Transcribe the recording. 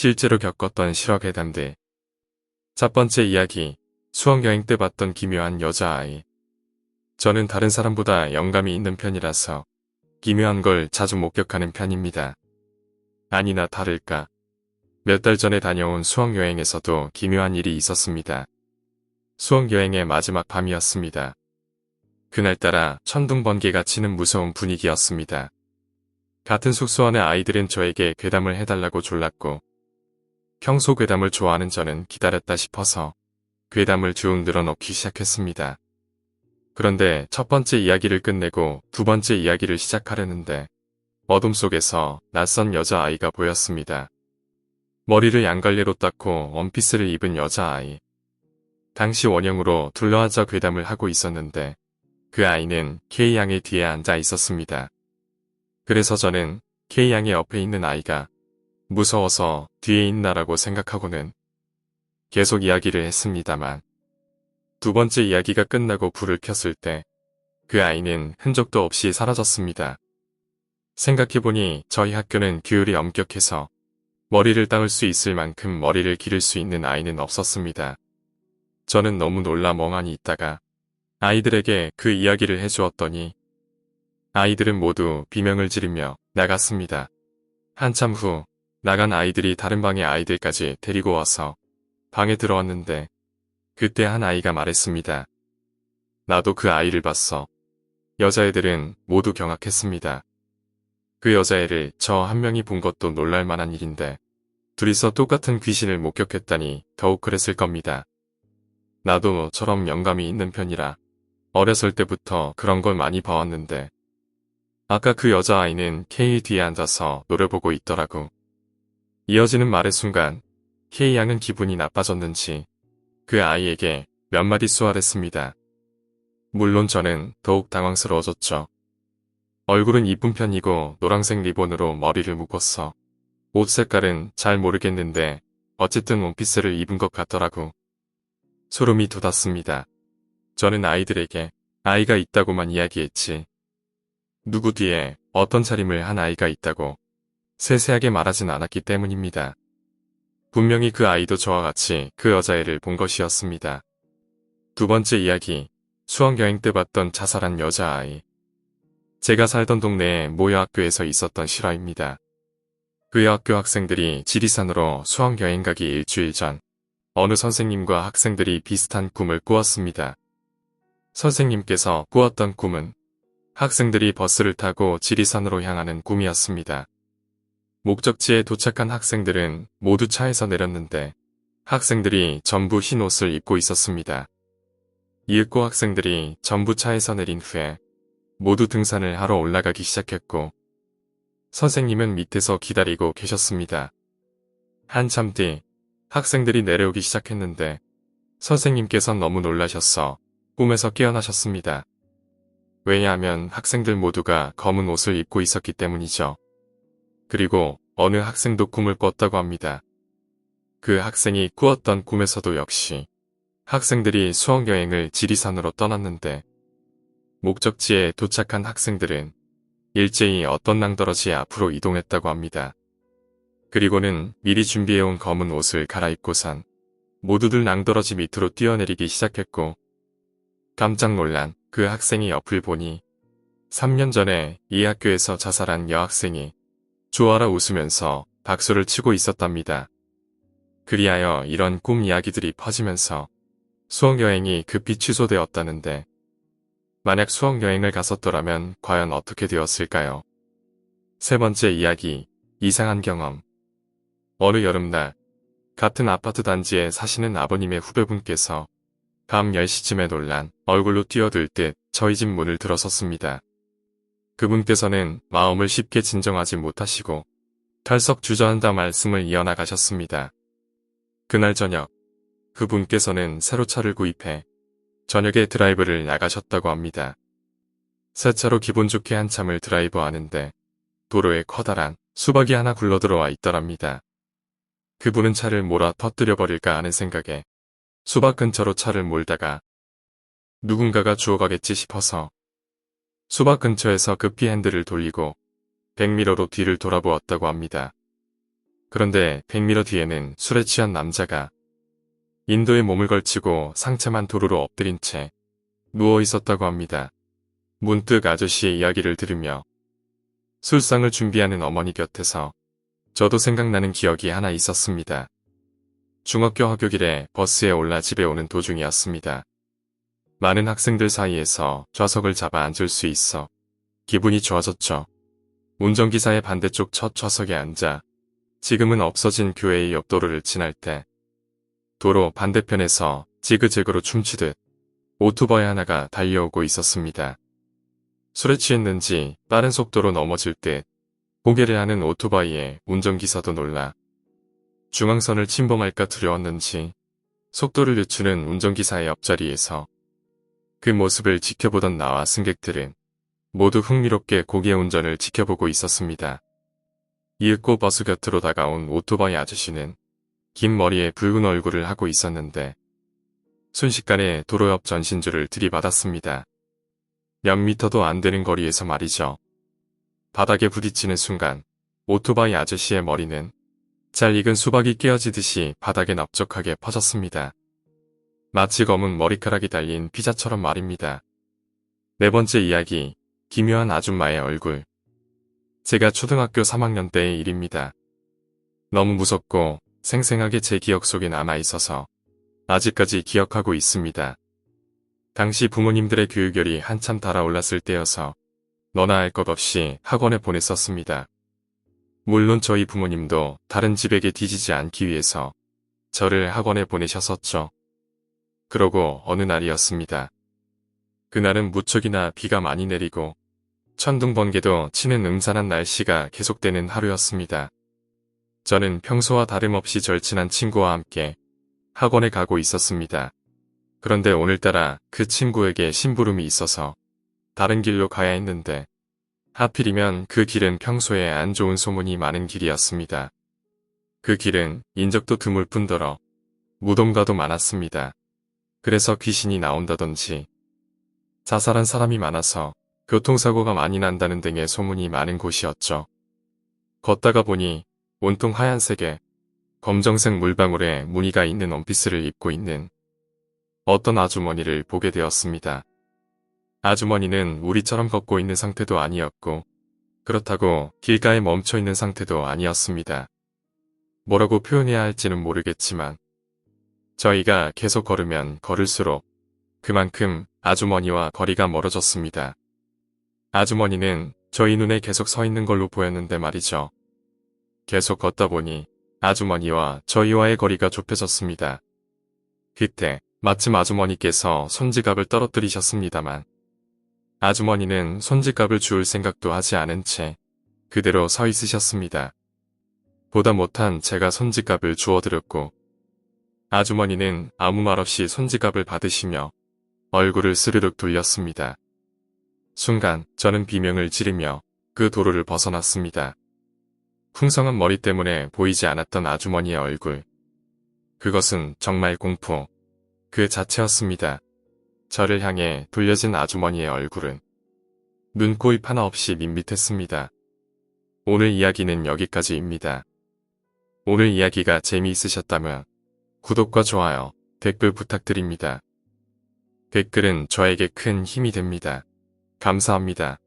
실제로 겪었던 실화괴담들. 첫 번째 이야기, 수학여행 때 봤던 기묘한 여자아이. 저는 다른 사람보다 영감이 있는 편이라서 기묘한 걸 자주 목격하는 편입니다. 아니나 다를까. 몇 달 전에 다녀온 수학여행에서도 기묘한 일이 있었습니다. 수학여행의 마지막 밤이었습니다. 그날따라 천둥번개가 치는 무서운 분위기였습니다. 같은 숙소 안의 아이들은 저에게 괴담을 해달라고 졸랐고, 평소 괴담을 좋아하는 저는 기다렸다 싶어서 괴담을 쭉 늘어놓기 시작했습니다. 그런데 첫 번째 이야기를 끝내고 두 번째 이야기를 시작하려는데 어둠 속에서 낯선 여자아이가 보였습니다. 머리를 양갈래로 닦고 원피스를 입은 여자아이. 당시 원형으로 둘러앉아 괴담을 하고 있었는데 그 아이는 K양의 뒤에 앉아 있었습니다. 그래서 저는 K양의 옆에 있는 아이가 무서워서 뒤에 있나라고 생각하고는 계속 이야기를 했습니다만 두 번째 이야기가 끝나고 불을 켰을 때 그 아이는 흔적도 없이 사라졌습니다. 생각해보니 저희 학교는 규율이 엄격해서 머리를 닦을 수 있을 만큼 머리를 기를 수 있는 아이는 없었습니다. 저는 너무 놀라 멍하니 있다가 아이들에게 그 이야기를 해주었더니 아이들은 모두 비명을 지르며 나갔습니다. 한참 후 나간 아이들이 다른 방의 아이들까지 데리고 와서 방에 들어왔는데 그때 한 아이가 말했습니다. 나도 그 아이를 봤어. 여자애들은 모두 경악했습니다. 그 여자애를 저 한 명이 본 것도 놀랄만한 일인데 둘이서 똑같은 귀신을 목격했다니 더욱 그랬을 겁니다. 나도 너처럼 영감이 있는 편이라 어렸을 때부터 그런 걸 많이 봐왔는데 아까 그 여자아이는 K 뒤에 앉아서 노래 보고 있더라고. 이어지는 말의 순간 K양은 기분이 나빠졌는지 그 아이에게 몇 마디 쏘아댔습니다. 물론 저는 더욱 당황스러워졌죠. 얼굴은 이쁜 편이고 노란색 리본으로 머리를 묶었어. 옷 색깔은 잘 모르겠는데 어쨌든 원피스를 입은 것 같더라고. 소름이 돋았습니다. 저는 아이들에게 아이가 있다고만 이야기했지. 누구 뒤에 어떤 차림을 한 아이가 있다고 세세하게 말하진 않았기 때문입니다. 분명히 그 아이도 저와 같이 그 여자애를 본 것이었습니다. 두 번째 이야기, 수학여행 때 봤던 자살한 여자아이. 제가 살던 동네의 모여 학교에서 있었던 실화입니다. 그 학교 학생들이 지리산으로 수학여행 가기 일주일 전 어느 선생님과 학생들이 비슷한 꿈을 꾸었습니다. 선생님께서 꾸었던 꿈은 학생들이 버스를 타고 지리산으로 향하는 꿈이었습니다. 목적지에 도착한 학생들은 모두 차에서 내렸는데 학생들이 전부 흰 옷을 입고 있었습니다. 이윽고 학생들이 전부 차에서 내린 후에 모두 등산을 하러 올라가기 시작했고 선생님은 밑에서 기다리고 계셨습니다. 한참 뒤 학생들이 내려오기 시작했는데 선생님께선 너무 놀라셔서 꿈에서 깨어나셨습니다. 왜냐하면 학생들 모두가 검은 옷을 입고 있었기 때문이죠. 그리고 어느 학생도 꿈을 꿨다고 합니다. 그 학생이 꾸었던 꿈에서도 역시 학생들이 수학여행을 지리산으로 떠났는데 목적지에 도착한 학생들은 일제히 어떤 낭떠러지 앞으로 이동했다고 합니다. 그리고는 미리 준비해온 검은 옷을 갈아입고선 모두들 낭떠러지 밑으로 뛰어내리기 시작했고 깜짝 놀란 그 학생이 옆을 보니 3년 전에 이 학교에서 자살한 여학생이 좋아라 웃으면서 박수를 치고 있었답니다. 그리하여 이런 꿈 이야기들이 퍼지면서 수학여행이 급히 취소되었다는데 만약 수학여행을 갔었더라면 과연 어떻게 되었을까요? 세 번째 이야기, 이상한 경험. 어느 여름날 같은 아파트 단지에 사시는 아버님의 후배분께서 밤 10시쯤에 놀란 얼굴로 뛰어들 듯 저희 집 문을 들어섰습니다. 그분께서는 마음을 쉽게 진정하지 못하시고 털썩 주저앉아 말씀을 이어나가셨습니다. 그날 저녁 그분께서는 새로 차를 구입해 저녁에 드라이브를 나가셨다고 합니다. 새 차로 기분 좋게 한참을 드라이브하는데 도로에 커다란 수박이 하나 굴러들어와 있더랍니다. 그분은 차를 몰아 터뜨려 버릴까 하는 생각에 수박 근처로 차를 몰다가 누군가가 주워가겠지 싶어서 수박 근처에서 급히 핸들을 돌리고 백미러로 뒤를 돌아보았다고 합니다. 그런데 100m 뒤에는 술에 취한 남자가 인도에 몸을 걸치고 상체만 도로로 엎드린 채 누워 있었다고 합니다. 문득 아저씨의 이야기를 들으며 술상을 준비하는 어머니 곁에서 저도 생각나는 기억이 하나 있었습니다. 중학교 하교길에 버스에 올라 집에 오는 도중이었습니다. 많은 학생들 사이에서 좌석을 잡아 앉을 수 있어 기분이 좋아졌죠. 운전기사의 반대쪽 첫 좌석에 앉아 지금은 없어진 교회의 옆도로를 지날 때 도로 반대편에서 지그재그로 춤추듯 오토바이 하나가 달려오고 있었습니다. 술에 취했는지 빠른 속도로 넘어질 듯 고개를 하는 오토바이에 운전기사도 놀라 중앙선을 침범할까 두려웠는지 속도를 늦추는 운전기사의 옆자리에서 그 모습을 지켜보던 나와 승객들은 모두 흥미롭게 고개 운전을 지켜보고 있었습니다. 이윽고 버스 곁으로 다가온 오토바이 아저씨는 긴 머리에 붉은 얼굴을 하고 있었는데 순식간에 도로 옆 전신줄을 들이받았습니다. 몇 미터도 안 되는 거리에서 말이죠. 바닥에 부딪히는 순간 오토바이 아저씨의 머리는 잘 익은 수박이 깨어지듯이 바닥에 넓적하게 퍼졌습니다. 마치 검은 머리카락이 달린 피자처럼 말입니다. 네 번째 이야기, 기묘한 아줌마의 얼굴. 제가 초등학교 3학년 때의 일입니다. 너무 무섭고 생생하게 제 기억 속에 남아있어서 아직까지 기억하고 있습니다. 당시 부모님들의 교육열이 한참 달아올랐을 때여서 너나 할 것 없이 학원에 보냈었습니다. 물론 저희 부모님도 다른 집에게 뒤지지 않기 위해서 저를 학원에 보내셨었죠. 그러고 어느 날이었습니다. 그날은 무척이나 비가 많이 내리고 천둥번개도 치는 음산한 날씨가 계속되는 하루였습니다. 저는 평소와 다름없이 절친한 친구와 함께 학원에 가고 있었습니다. 그런데 오늘따라 그 친구에게 심부름이 있어서 다른 길로 가야 했는데 하필이면 그 길은 평소에 안 좋은 소문이 많은 길이었습니다. 그 길은 인적도 드물 뿐더러 무덤가도 많았습니다. 그래서 귀신이 나온다든지 자살한 사람이 많아서 교통사고가 많이 난다는 등의 소문이 많은 곳이었죠. 걷다가 보니 온통 하얀색에 검정색 물방울에 무늬가 있는 원피스를 입고 있는 어떤 아주머니를 보게 되었습니다. 아주머니는 우리처럼 걷고 있는 상태도 아니었고 그렇다고 길가에 멈춰 있는 상태도 아니었습니다. 뭐라고 표현해야 할지는 모르겠지만 저희가 계속 걸으면 걸을수록 그만큼 아주머니와 거리가 멀어졌습니다. 아주머니는 저희 눈에 계속 서 있는 걸로 보였는데 말이죠. 계속 걷다 보니 아주머니와 저희와의 거리가 좁혀졌습니다. 그때 마침 아주머니께서 손지갑을 떨어뜨리셨습니다만 아주머니는 손지갑을 주울 생각도 하지 않은 채 그대로 서 있으셨습니다. 보다 못한 제가 손지갑을 주워드렸고 아주머니는 아무 말 없이 손지갑을 받으시며 얼굴을 스르륵 돌렸습니다. 순간 저는 비명을 지르며 그 도로를 벗어났습니다. 풍성한 머리 때문에 보이지 않았던 아주머니의 얼굴. 그것은 정말 공포 그 자체였습니다. 저를 향해 돌려진 아주머니의 얼굴은 눈, 코, 입 하나 없이 밋밋했습니다. 오늘 이야기는 여기까지입니다. 오늘 이야기가 재미있으셨다면 구독과 좋아요, 댓글 부탁드립니다. 댓글은 저에게 큰 힘이 됩니다. 감사합니다.